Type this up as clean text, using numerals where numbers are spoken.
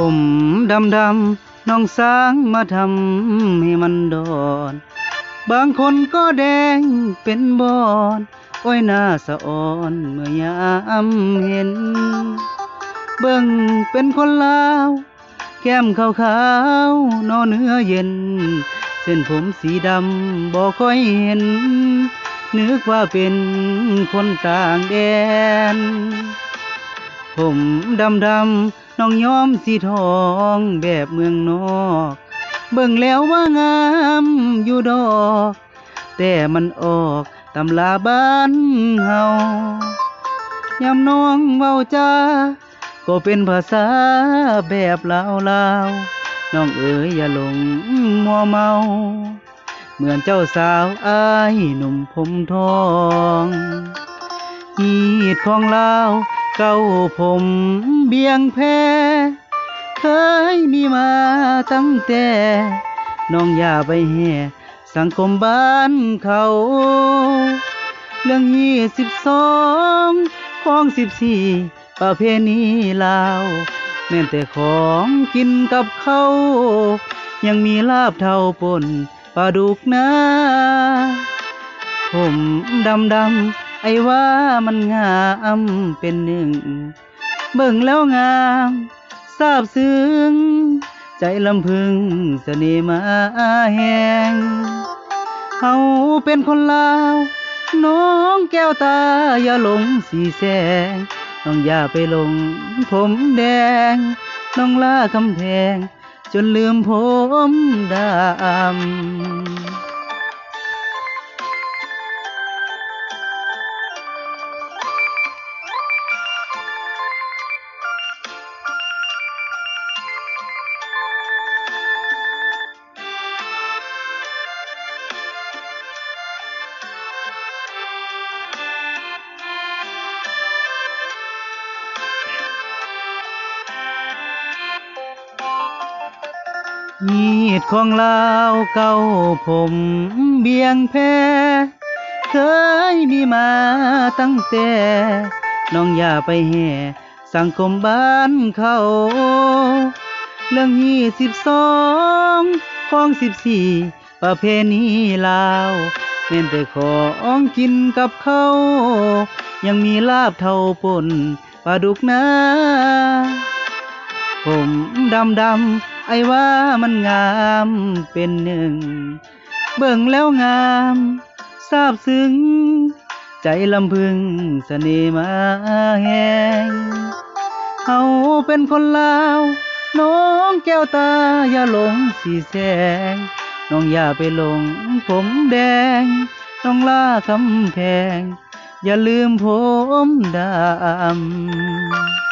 ผมดำน้องสางมาทำให้มันดอนบางคนก็แดงเป็นบอนโอ้ยน่าสะอ่อนเมื่อยามเห็นเบิ่งเป็นคนลาวแก้มขาวๆนอเนื้อเย็นเส้นผมสีดำบ่ค่อยเห็นนึกว่าเป็นคนต่างแดนผมดำน้องย้อมสีทองแบบเมืองนอกเบิ่งแล้วว่างามอยู่ดอกแต่มันออกตำลาบ้านเฮายามน้องเว้าจาก็เป็นภาษาแบบลาวน้องเอ๋ยอย่าหลงมัวเมาเหมือนเจ้าสาวอ้ายหนุ่มผมทองฮีดของลาวเก้าผมเบียงแพเคยมีมาตั้งแต่น้องอย่าไปแห่สังคมบ้านเขาเรื่อง22ของ14ประเพณีลาวแม้แต่ของกินกับเขายังมีลาบเท่าป่นปลาดุกนาผมดำไอ้ว่ามันงามเป็นหนึ่งเบิ่งแล้วงามซาบซึ้งใจลำพึงเสน่ห์มาแหงเฮาเป็นคนลาวน้องแก้วตาอย่าหลงสีแสงน้องอย่าไปหลงผมแดงน้องล่ากำแพงจนลืมผมดำมีดของลาวเก่าผมเบียงแพเคยมีมาตั้งแต่น้องอย่าไปแห่สังคมบ้านเขาเรื่อง22ของ14ประเพณีลาวแม้แต่ของกินกับเขายังมีลาบเท่าป่นปลาดุกนาผมดำไอ้ว่ามันงามเป็นหนึ่งเบิ่งแล้วงามซาบซึ้งใจลำพึงเสน่ห์มาแหงเฮาเป็นคนลาวน้องแก้วตาอย่าหลงสีแสงน้องอย่าไปหลงผมแดงน้องล่ากำแพงอย่าลืมผมดำ